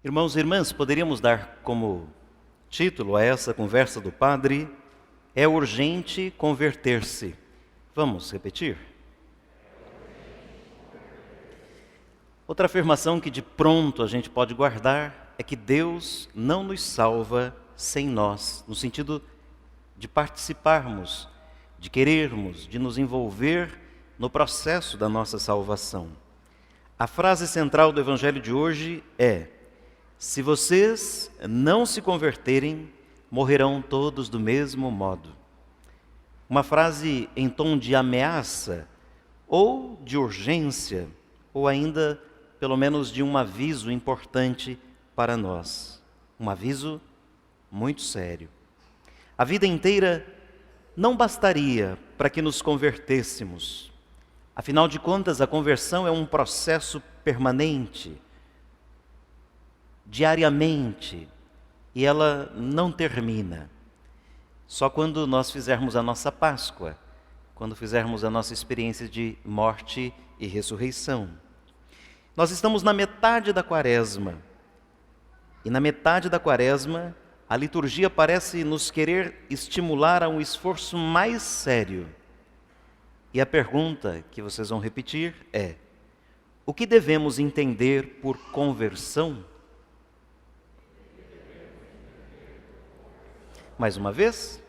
Irmãos e irmãs, poderíamos dar como título a essa conversa do padre: é urgente converter-se. Vamos repetir? Outra afirmação que de pronto a gente pode guardar é que Deus não nos salva sem nós, no sentido de participarmos, de querermos, de nos envolver no processo da nossa salvação. A frase central do Evangelho de hoje é: se vocês não se converterem, morrerão todos do mesmo modo. Uma frase em tom de ameaça, ou de urgência, ou ainda, pelo menos, de um aviso importante para nós. Um aviso muito sério. A vida inteira não bastaria para que nos convertêssemos. Afinal de contas, a conversão é um processo permanente, diariamente, e ela não termina. Só quando nós fizermos a nossa Páscoa, quando fizermos a nossa experiência de morte e ressurreição. Nós estamos na metade da Quaresma, e na metade da Quaresma, a liturgia parece nos querer estimular a um esforço mais sério. E a pergunta que vocês vão repetir é: o que devemos entender por conversão? Mais uma vez?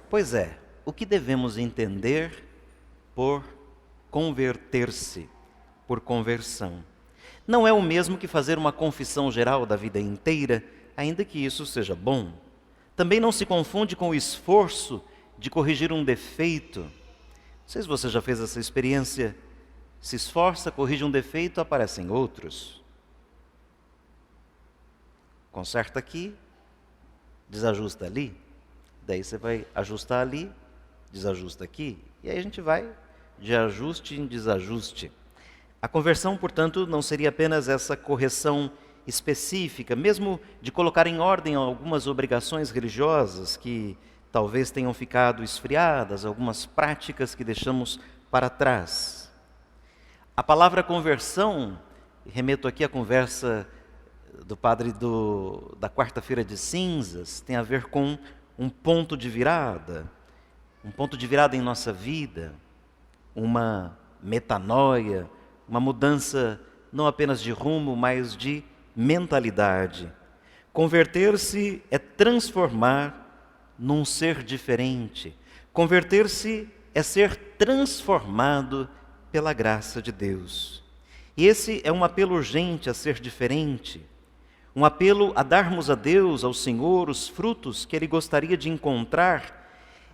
Pois é, o que devemos entender por converter-se, por conversão? Não é o mesmo que fazer uma confissão geral da vida inteira, ainda que isso seja bom. Também não se confunde com o esforço de corrigir um defeito. Não sei se você já fez essa experiência. Se esforça, corrige um defeito, aparecem outros. Conserta aqui, desajusta ali, daí você vai ajustar ali, desajusta aqui, e aí a gente vai de ajuste em desajuste. A conversão, portanto, não seria apenas essa correção específica, mesmo de colocar em ordem algumas obrigações religiosas que talvez tenham ficado esfriadas, algumas práticas que deixamos para trás. A palavra conversão, remeto aqui à conversa do padre da quarta-feira de cinzas, tem a ver com um ponto de virada em nossa vida, uma metanoia, uma mudança não apenas de rumo, mas de mentalidade. Converter-se é transformar num ser diferente. Converter-se é ser transformado pela graça de Deus. E esse é um apelo urgente a ser diferente. Um apelo a darmos a Deus, ao Senhor, os frutos que Ele gostaria de encontrar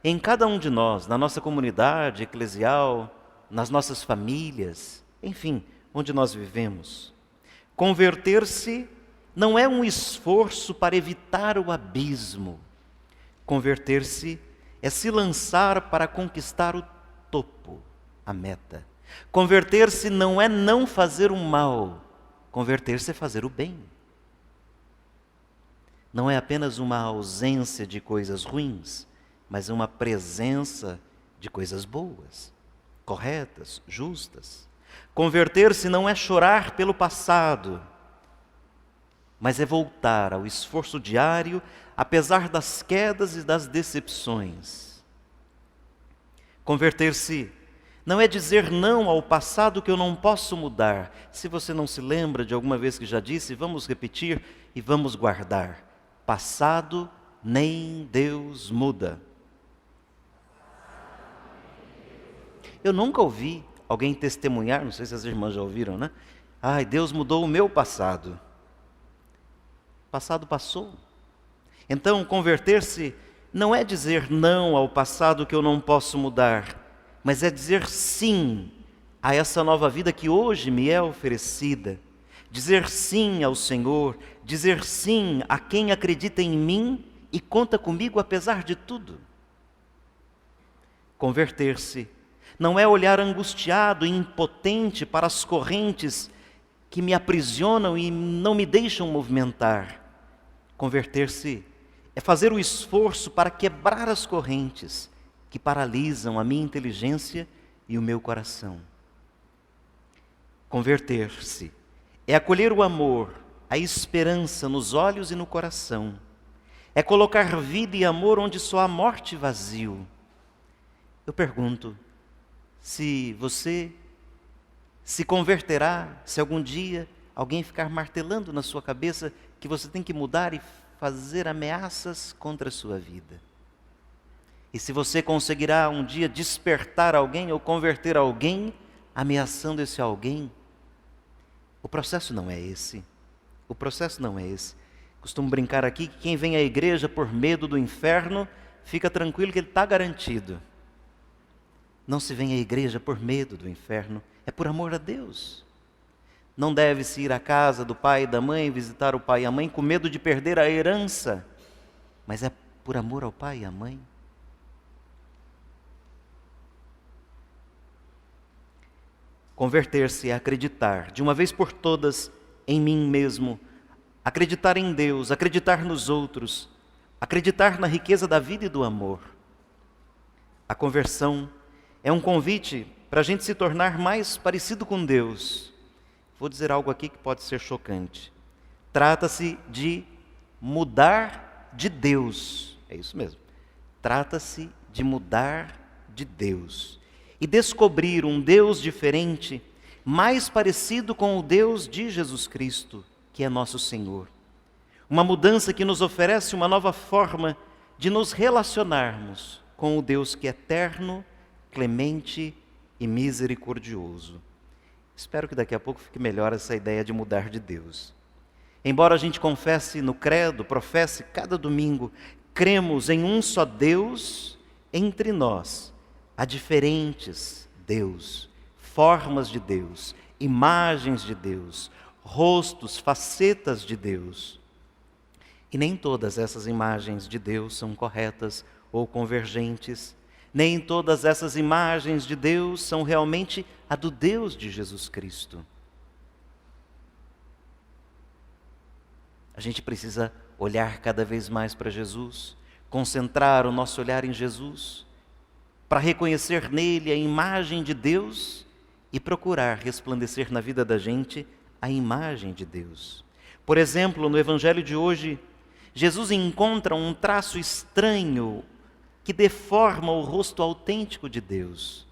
em cada um de nós, na nossa comunidade eclesial, nas nossas famílias, enfim, onde nós vivemos. Converter-se não é um esforço para evitar o abismo. Converter-se é se lançar para conquistar o topo, a meta. Converter-se não é não fazer o mal, converter-se é fazer o bem. Não é apenas uma ausência de coisas ruins, mas uma presença de coisas boas, corretas, justas. Converter-se não é chorar pelo passado, mas é voltar ao esforço diário, apesar das quedas e das decepções. Converter-se não é dizer não ao passado que eu não posso mudar. Se você não se lembra de alguma vez que já disse, vamos repetir e vamos guardar. Passado nem Deus muda. Eu nunca ouvi alguém testemunhar, não sei se as irmãs já ouviram, né? Ai, Deus mudou o meu passado. O passado passou. Então, converter-se não é dizer não ao passado que eu não posso mudar, mas é dizer sim a essa nova vida que hoje me é oferecida. Dizer sim ao Senhor, dizer sim a quem acredita em mim e conta comigo apesar de tudo. Converter-se não é olhar angustiado e impotente para as correntes que me aprisionam e não me deixam movimentar. Converter-se é fazer o esforço para quebrar as correntes que paralisam a minha inteligência e o meu coração. Converter-se é acolher o amor, a esperança nos olhos e no coração. É colocar vida e amor onde só há morte e vazio. Eu pergunto, se você se converterá, se algum dia alguém ficar martelando na sua cabeça que você tem que mudar e fazer ameaças contra a sua vida. E se você conseguirá um dia despertar alguém ou converter alguém, ameaçando esse alguém, o processo não é esse. O processo não é esse. Costumo brincar aqui que quem vem à igreja por medo do inferno, fica tranquilo que ele está garantido. Não se vem à igreja por medo do inferno, é por amor a Deus. Não deve-se ir à casa do pai e da mãe, visitar o pai e a mãe com medo de perder a herança, mas é por amor ao pai e à mãe. Converter-se é acreditar, de uma vez por todas, em mim mesmo, acreditar em Deus, acreditar nos outros, acreditar na riqueza da vida e do amor. A conversão é um convite para a gente se tornar mais parecido com Deus. Vou dizer algo aqui que pode ser chocante. Trata-se de mudar de Deus. É isso mesmo. Trata-se de mudar de Deus. E descobrir um Deus diferente, mais parecido com o Deus de Jesus Cristo, que é nosso Senhor. Uma mudança que nos oferece uma nova forma de nos relacionarmos com o Deus que é eterno, clemente e misericordioso. Espero que daqui a pouco fique melhor essa ideia de mudar de Deus. Embora a gente confesse no credo, professe cada domingo, cremos em um só Deus, entre nós há diferentes Deus, formas de Deus, imagens de Deus, rostos, facetas de Deus. E nem todas essas imagens de Deus são corretas ou convergentes. Nem todas essas imagens de Deus são realmente a do Deus de Jesus Cristo. A gente precisa olhar cada vez mais para Jesus, concentrar o nosso olhar em Jesus, para reconhecer nele a imagem de Deus e procurar resplandecer na vida da gente a imagem de Deus. Por exemplo, no Evangelho de hoje, Jesus encontra um traço estranho que deforma o rosto autêntico de Deus.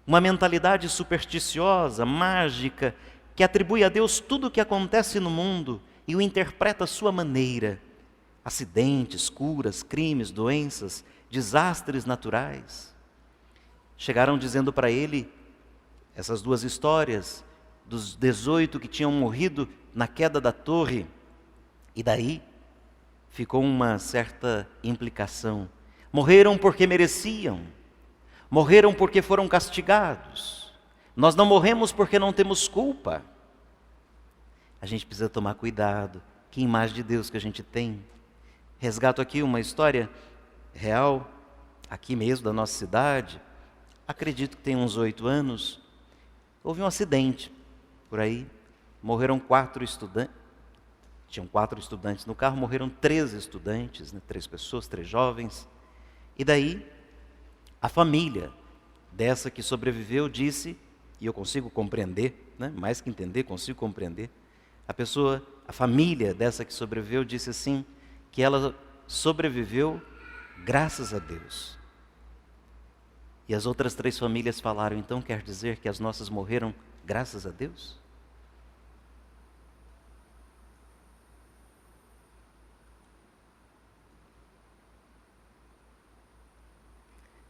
Uma mentalidade supersticiosa, mágica, que atribui a Deus tudo o que acontece no mundo e o interpreta à sua maneira. Acidentes, curas, crimes, doenças, desastres naturais. Chegaram dizendo para ele essas duas histórias dos 18 que tinham morrido na queda da torre. E daí ficou uma certa implicação. Morreram porque mereciam. Morreram porque foram castigados. Nós não morremos porque não temos culpa. A gente precisa tomar cuidado. Que imagem de Deus que a gente tem. Resgato aqui uma história real, aqui mesmo da nossa cidade. Acredito que tem uns 8 anos. Houve um acidente por aí. Morreram 4 estudantes. Tinham 4 estudantes no carro, morreram 3 estudantes, 3 pessoas, 3 jovens. E daí, a família dessa que sobreviveu disse, e eu consigo compreender, mais que entender, consigo compreender. A família dessa que sobreviveu disse assim, que ela sobreviveu graças a Deus. E as outras 3 famílias falaram, então quer dizer que as nossas morreram graças a Deus?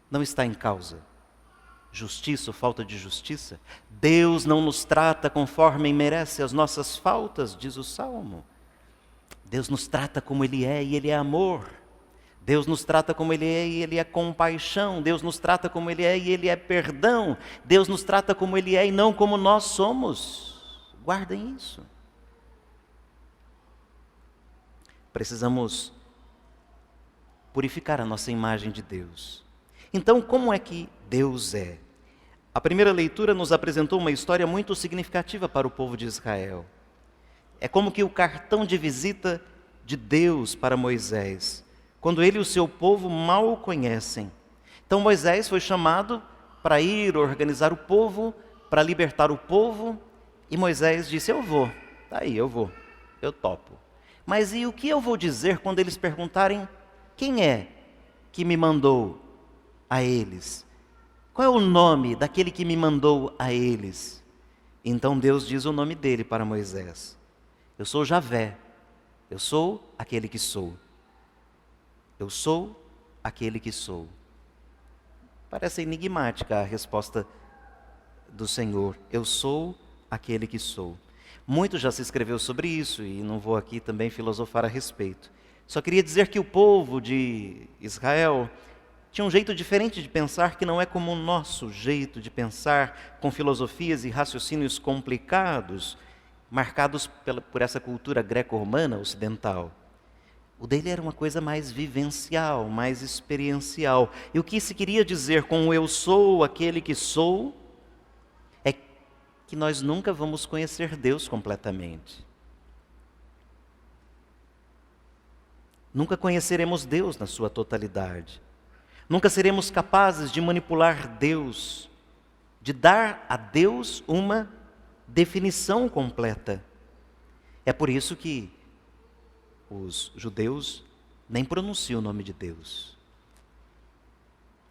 Não está em causa justiça ou falta de justiça. Deus não nos trata conforme merece as nossas faltas, diz o Salmo. Deus nos trata como Ele é e Ele é amor. Deus nos trata como Ele é e Ele é compaixão. Deus nos trata como Ele é e Ele é perdão. Deus nos trata como Ele é e não como nós somos. Guardem isso. Precisamos purificar a nossa imagem de Deus. Então, como é que Deus é? A primeira leitura nos apresentou uma história muito significativa para o povo de Israel. É como que o cartão de visita de Deus para Moisés, quando ele e o seu povo mal o conhecem. Então Moisés foi chamado para ir organizar o povo, para libertar o povo, E Moisés disse: eu vou, tá aí, eu vou, eu topo. Mas e o que eu vou dizer quando eles perguntarem: quem é que me mandou a eles? Qual é o nome daquele que me mandou a eles? Então Deus diz o nome dele para Moisés: eu sou Javé, eu sou aquele que sou. Eu sou aquele que sou. Parece enigmática a resposta do Senhor: eu sou aquele que sou. Muito já se escreveu sobre isso e não vou aqui também filosofar a respeito. Só queria dizer que o povo de Israel tinha um jeito diferente de pensar que não é como o nosso jeito de pensar, com filosofias e raciocínios complicados, marcados por essa cultura greco-romana ocidental. O dele era uma coisa mais vivencial, mais experiencial. E o que se queria dizer com o eu sou aquele que sou, é que nós nunca vamos conhecer Deus completamente. Nunca conheceremos Deus na sua totalidade. Nunca seremos capazes de manipular Deus, de dar a Deus uma definição completa. É por isso que os judeus nem pronunciam o nome de Deus.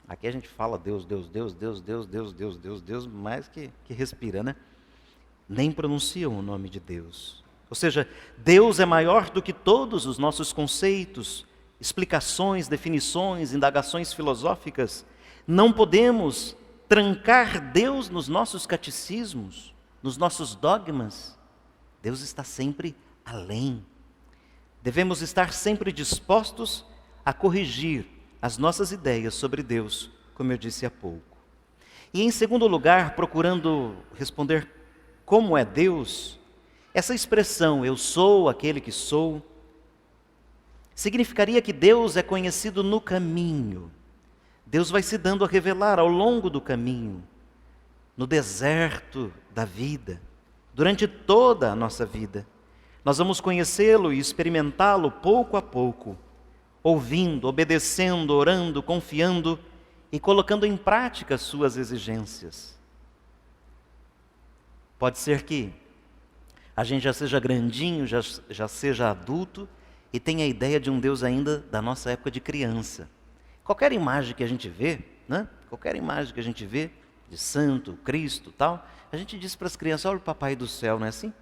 Aqui a gente fala Deus, Deus, Deus, Deus, Deus, Deus, Deus, Deus, Deus, mais que respira, né? Nem pronunciam o nome de Deus. Ou seja, Deus é maior do que todos os nossos conceitos, explicações, definições, indagações filosóficas. Não podemos trancar Deus nos nossos catecismos, nos nossos dogmas. Deus está sempre além. Devemos estar sempre dispostos a corrigir as nossas ideias sobre Deus, como eu disse há pouco. E em segundo lugar, procurando responder como é Deus, essa expressão, eu sou aquele que sou, significaria que Deus é conhecido no caminho. Deus vai se dando a revelar ao longo do caminho, no deserto da vida, durante toda a nossa vida. Nós vamos conhecê-lo e experimentá-lo pouco a pouco, ouvindo, obedecendo, orando, confiando e colocando em prática as suas exigências. Pode ser que a gente já seja grandinho, já seja adulto e tenha a ideia de um Deus ainda da nossa época de criança. Qualquer imagem que a gente vê, né? Qualquer imagem que a gente vê de santo, Cristo, tal, a gente diz para as crianças: olha o papai do céu, não é assim?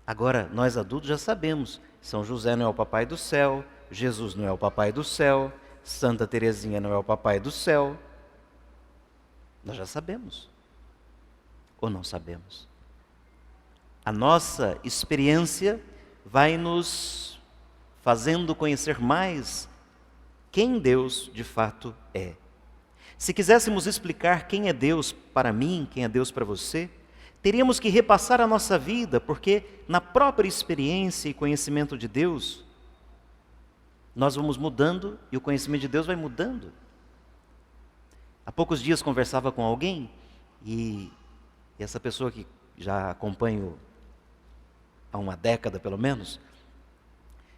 Agora, nós adultos já sabemos, São José não é o papai do céu, Jesus não é o papai do céu, Santa Teresinha não é o papai do céu. Nós já sabemos. Ou não sabemos? A nossa experiência vai nos fazendo conhecer mais quem Deus de fato é. Se quiséssemos explicar quem é Deus para mim, quem é Deus para você, teríamos que repassar a nossa vida, porque na própria experiência e conhecimento de Deus, nós vamos mudando e o conhecimento de Deus vai mudando. Há poucos dias conversava com alguém e essa pessoa que já acompanho há uma década pelo menos,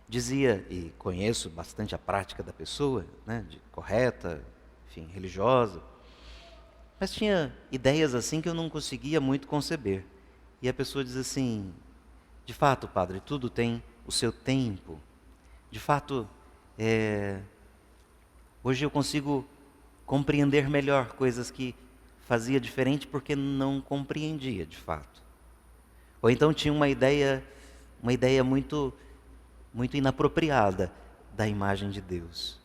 dizia, e conheço bastante a prática da pessoa, né, correta, enfim, religiosa, mas tinha ideias assim que eu não conseguia muito conceber. E a pessoa diz assim: de fato, padre, tudo tem o seu tempo. De fato, hoje eu consigo compreender melhor coisas que fazia diferente porque não compreendia de fato. Ou então tinha uma ideia muito, muito inapropriada da imagem de Deus.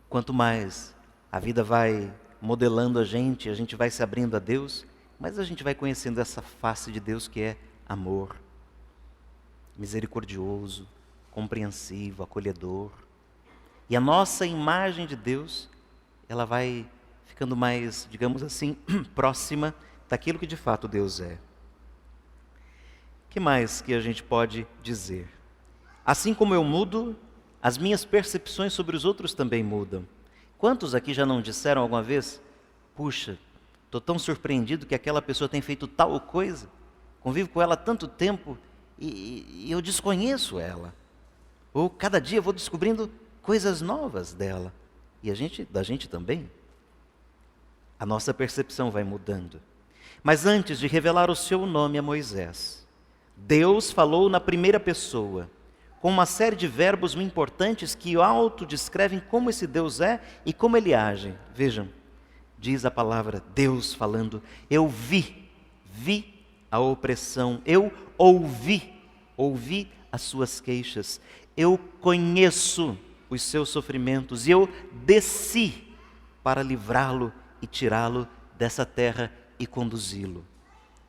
Quanto mais a vida vai modelando a gente vai se abrindo a Deus, mas a gente vai conhecendo essa face de Deus que é amor, misericordioso, compreensivo, acolhedor. E a nossa imagem de Deus, ela vai ficando mais, digamos assim, próxima daquilo que de fato Deus é. O que mais que a gente pode dizer? Assim como eu mudo, as minhas percepções sobre os outros também mudam. Quantos aqui já não disseram alguma vez: puxa, estou tão surpreendido que aquela pessoa tem feito tal coisa, convivo com ela há tanto tempo e eu desconheço ela. Ou cada dia eu vou descobrindo coisas novas dela. E da gente também. A nossa percepção vai mudando. Mas antes de revelar o seu nome a Moisés, Deus falou na primeira pessoa, com uma série de verbos muito importantes que autodescrevem como esse Deus é e como ele age. Vejam, diz a palavra Deus falando: eu vi a opressão, eu ouvi as suas queixas, eu conheço os seus sofrimentos e eu desci para livrá-lo e tirá-lo dessa terra e conduzi-lo.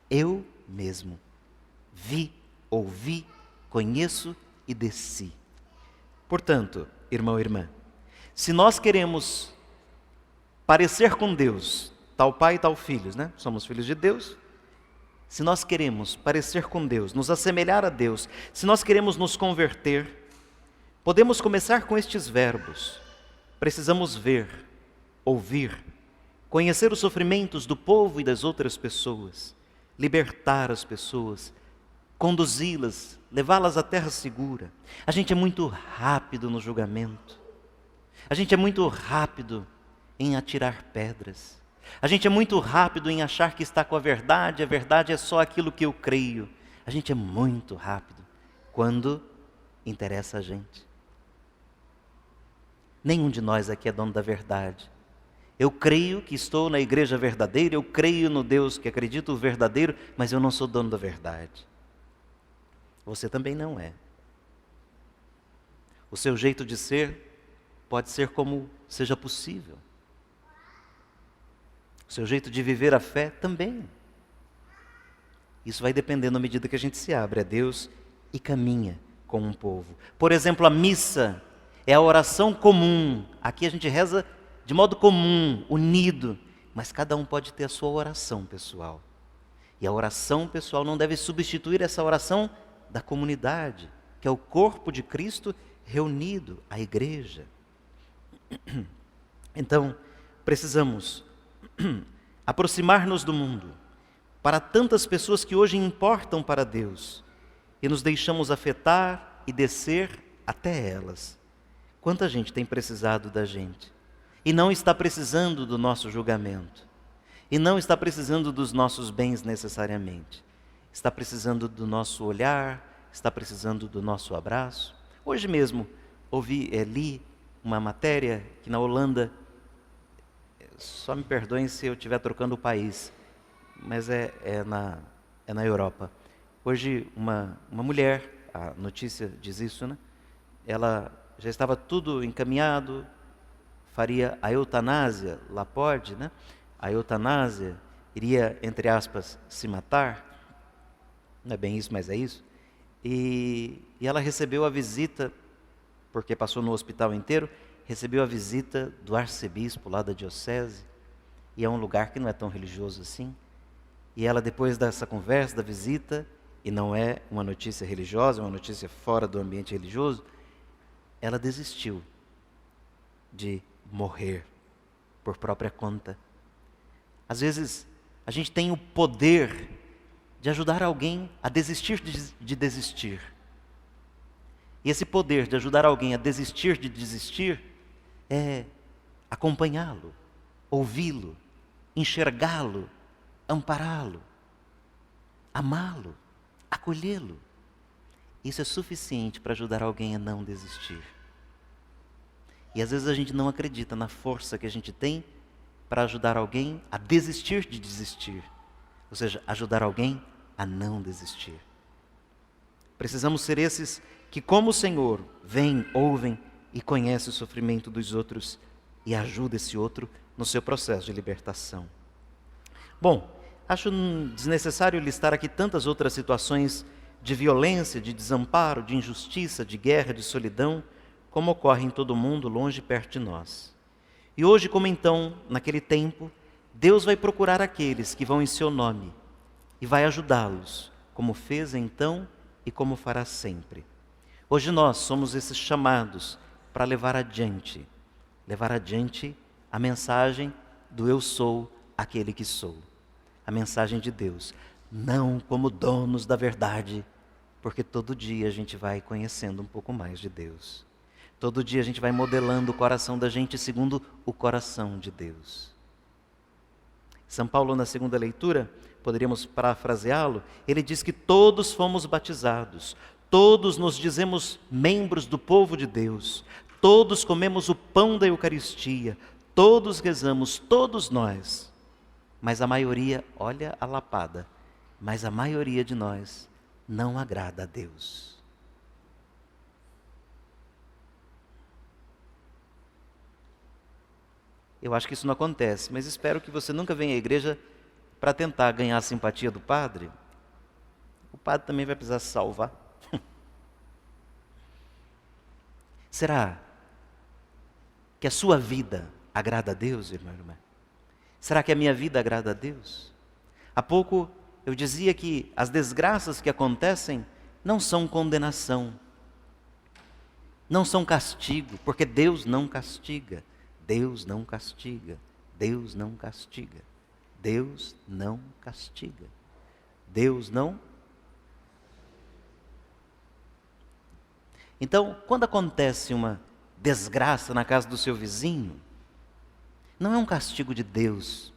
Eu mesmo vi, ouvi, conheço e desci. Portanto, irmão e irmã, se nós queremos parecer com Deus, tal pai e tal filhos, né? Somos filhos de Deus. Se nós queremos parecer com Deus, nos assemelhar a Deus, se nós queremos nos converter, podemos começar com estes verbos. Precisamos ver, ouvir, conhecer os sofrimentos do povo e das outras pessoas, libertar as pessoas, conduzi-las, levá-las à terra segura. A gente é muito rápido no julgamento. A gente é muito rápido em atirar pedras. A gente é muito rápido em achar que está com a verdade é só aquilo que eu creio. A gente é muito rápido quando interessa a gente. Nenhum de nós aqui é dono da verdade. Eu creio que estou na igreja verdadeira, eu creio no Deus que acredito o verdadeiro, mas eu não sou dono da verdade. Você também não é. O seu jeito de ser pode ser como seja possível. O seu jeito de viver a fé também. Isso vai dependendo à medida que a gente se abre a Deus e caminha com um povo. Por exemplo, a missa é a oração comum. Aqui a gente reza de modo comum, unido, mas cada um pode ter a sua oração pessoal. E a oração pessoal não deve substituir essa oração da comunidade, que é o corpo de Cristo reunido, a igreja. Então, precisamos aproximar-nos do mundo, para tantas pessoas que hoje importam para Deus, e nos deixamos afetar e descer até elas. Quanta gente tem precisado da gente, e não está precisando do nosso julgamento, e não está precisando dos nossos bens necessariamente, está precisando do nosso olhar, está precisando do nosso abraço. Hoje mesmo li uma matéria que na Holanda, só me perdoem se eu estiver trocando o país, mas é na Europa. Hoje uma mulher, a notícia diz isso, né? Ela já estava tudo encaminhado, faria a eutanásia, lá pode, né? A eutanásia iria, entre aspas, se matar. Não é bem isso, mas é isso. E ela recebeu a visita, porque passou no hospital inteiro, recebeu a visita do arcebispo lá da diocese, e é um lugar que não é tão religioso assim. E ela, depois dessa conversa, da visita, e não é uma notícia religiosa, é uma notícia fora do ambiente religioso, ela desistiu de morrer por própria conta. Às vezes, a gente tem o poder de ajudar alguém a desistir de desistir. E esse poder de ajudar alguém a desistir de desistir é acompanhá-lo, ouvi-lo, enxergá-lo, ampará-lo, amá-lo, acolhê-lo. Isso é suficiente para ajudar alguém a não desistir. E às vezes a gente não acredita na força que a gente tem para ajudar alguém a desistir de desistir. Ou seja, ajudar alguém a não desistir. Precisamos ser esses que, como o Senhor, vêm, ouvem e conhecem o sofrimento dos outros e ajuda esse outro no seu processo de libertação. Bom, acho desnecessário listar aqui tantas outras situações de violência, de desamparo, de injustiça, de guerra, de solidão, como ocorre em todo o mundo, longe e perto de nós. E hoje, como então, naquele tempo, Deus vai procurar aqueles que vão em seu nome e vai ajudá-los, como fez então e como fará sempre. Hoje nós somos esses chamados para levar adiante a mensagem do eu sou aquele que sou. A mensagem de Deus, não como donos da verdade, porque todo dia a gente vai conhecendo um pouco mais de Deus. Todo dia a gente vai modelando o coração da gente segundo o coração de Deus. São Paulo, na segunda leitura, poderíamos parafraseá-lo, ele diz que todos fomos batizados, todos nos dizemos membros do povo de Deus, todos comemos o pão da Eucaristia, todos rezamos, todos nós. Mas a maioria, olha a lapada, mas a maioria de nós não agrada a Deus. Eu acho que isso não acontece, mas espero que você nunca venha à igreja para tentar ganhar a simpatia do padre. O padre também vai precisar se salvar. Será que a sua vida agrada a Deus, irmão e irmã? Será que a minha vida agrada a Deus? Há pouco eu dizia que as desgraças que acontecem não são condenação, não são castigo, porque Deus não castiga. Deus não castiga, Deus não castiga, Deus não castiga, Deus não. Então, quando acontece uma desgraça na casa do seu vizinho, não é um castigo de Deus,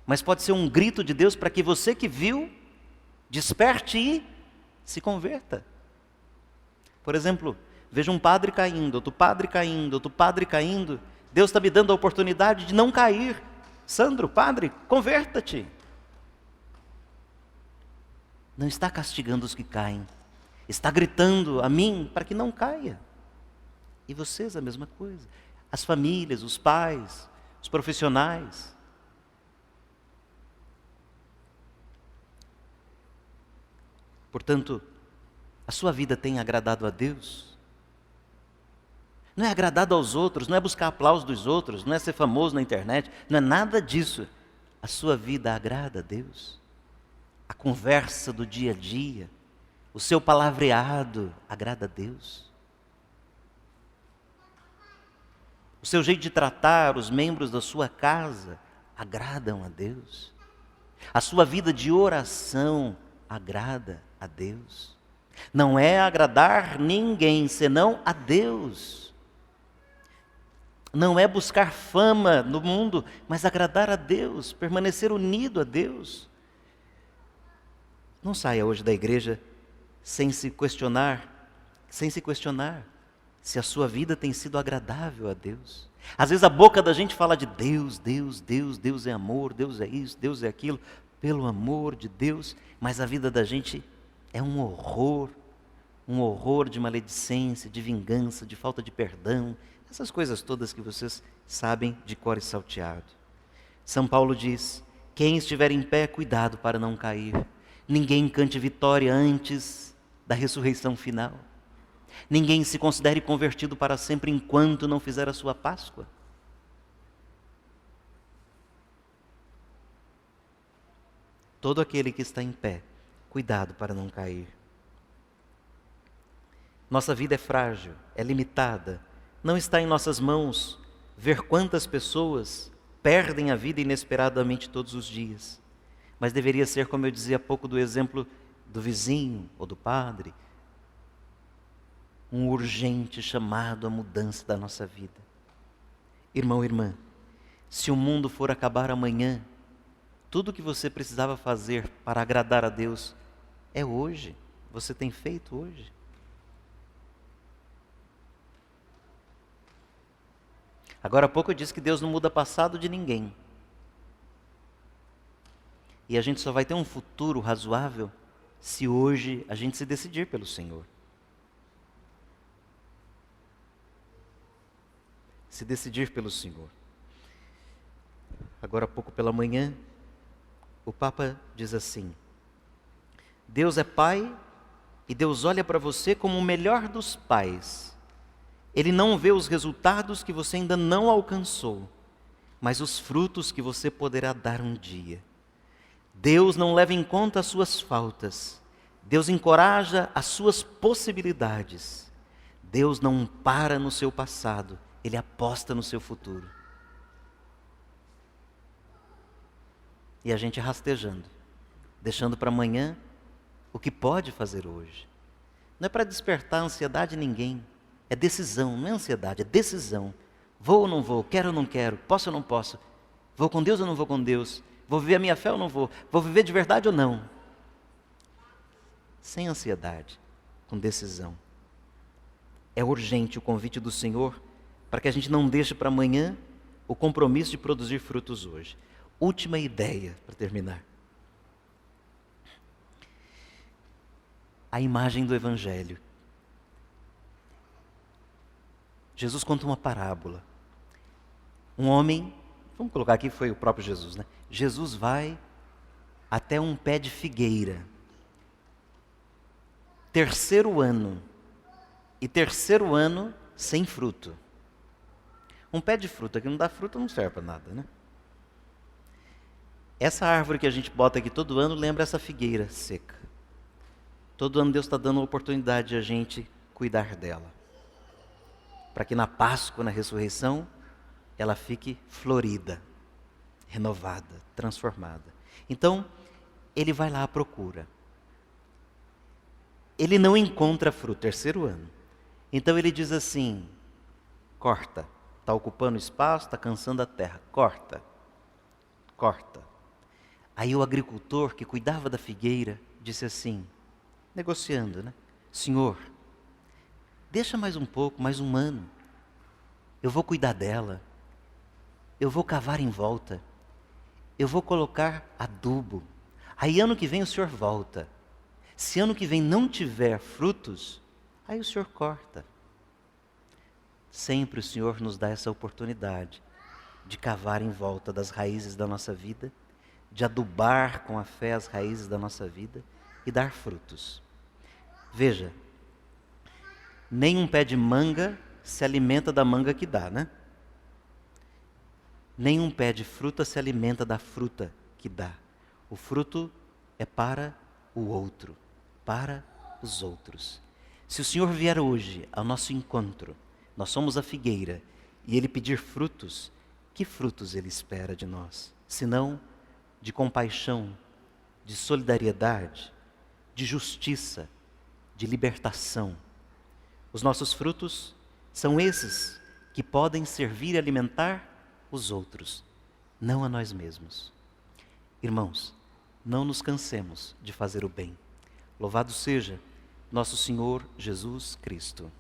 mas pode ser um grito de Deus para que você que viu, desperte e se converta. Por exemplo, vejo um padre caindo, outro padre caindo, outro padre caindo. Deus está me dando a oportunidade de não cair. Sandro, padre, converta-te. Não está castigando os que caem. Está gritando a mim para que não caia. E vocês a mesma coisa. As famílias, os pais, os profissionais. Portanto, a sua vida tem agradado a Deus? Não é agradado aos outros, não é buscar aplauso dos outros, não é ser famoso na internet, não é nada disso. A sua vida agrada a Deus? A conversa do dia a dia, o seu palavreado agrada a Deus? O seu jeito de tratar os membros da sua casa agradam a Deus? A sua vida de oração agrada a Deus? Não é agradar ninguém, senão a Deus. Não é buscar fama no mundo, mas agradar a Deus, permanecer unido a Deus. Não saia hoje da igreja sem se questionar se a sua vida tem sido agradável a Deus. Às vezes a boca da gente fala de Deus, Deus, Deus, Deus é amor, Deus é isso, Deus é aquilo, pelo amor de Deus, mas a vida da gente é um horror de maledicência, de vingança, de falta de perdão, essas coisas todas que vocês sabem de cor e salteado. São Paulo diz: quem estiver em pé, cuidado para não cair. Ninguém cante vitória antes da ressurreição final. Ninguém se considere convertido para sempre enquanto não fizer a sua Páscoa. Todo aquele que está em pé, cuidado para não cair. Nossa vida é frágil, é limitada. Não está em nossas mãos ver quantas pessoas perdem a vida inesperadamente todos os dias. Mas deveria ser, como eu dizia há pouco, do exemplo do vizinho ou do padre, um urgente chamado à mudança da nossa vida. Irmão e irmã, se o mundo for acabar amanhã, tudo o que você precisava fazer para agradar a Deus é hoje. Você tem feito hoje. Agora há pouco eu disse que Deus não muda passado de ninguém. E a gente só vai ter um futuro razoável se hoje a gente se decidir pelo Senhor. Se decidir pelo Senhor. Agora há pouco pela manhã, o Papa diz assim: Deus é Pai e Deus olha para você como o melhor dos pais. Ele não vê os resultados que você ainda não alcançou, mas os frutos que você poderá dar um dia. Deus não leva em conta as suas faltas. Deus encoraja as suas possibilidades. Deus não para no seu passado, Ele aposta no seu futuro. E a gente rastejando, deixando para amanhã o que pode fazer hoje. Não é para despertar a ansiedade em ninguém. É decisão, não é ansiedade, é decisão. Vou ou não vou, quero ou não quero, posso ou não posso, vou com Deus ou não vou com Deus. Vou viver a minha fé ou não vou? Vou viver de verdade ou não? Sem ansiedade, com decisão. É urgente o convite do Senhor para que a gente não deixe para amanhã o compromisso de produzir frutos hoje. Última ideia para terminar. A imagem do Evangelho. Jesus conta uma parábola. Um homem, vamos colocar aqui, foi o próprio Jesus, né? Jesus vai até um pé de figueira. Terceiro ano. E terceiro ano sem fruto. Um pé de fruta que não dá fruta não serve para nada, né? Essa árvore que a gente bota aqui todo ano lembra essa figueira seca. Todo ano Deus está dando a oportunidade de a gente cuidar dela. Para que na Páscoa, na ressurreição, ela fique florida, renovada, transformada. Então, ele vai lá à procura. Ele não encontra fruto, terceiro ano. Então ele diz assim, corta. Está ocupando espaço, está cansando a terra. Corta. Corta. Aí o agricultor que cuidava da figueira disse assim, negociando, né? Senhor, deixa mais um pouco, mais um ano. Eu vou cuidar dela. Eu vou cavar em volta. Eu vou colocar adubo. Aí ano que vem o senhor volta. Se ano que vem não tiver frutos, aí o Senhor corta. Sempre o Senhor nos dá essa oportunidade de cavar em volta das raízes da nossa vida, de adubar com a fé as raízes da nossa vida e dar frutos. Veja, nenhum pé de manga se alimenta da manga que dá, né? Nenhum pé de fruta se alimenta da fruta que dá. O fruto é para o outro, para os outros. Se o Senhor vier hoje ao nosso encontro, nós somos a figueira, e Ele pedir frutos, que frutos Ele espera de nós? Senão de compaixão, de solidariedade, de justiça, de libertação. Os nossos frutos são esses que podem servir e alimentar os outros, não a nós mesmos. Irmãos, não nos cansemos de fazer o bem. Louvado seja nosso Senhor Jesus Cristo.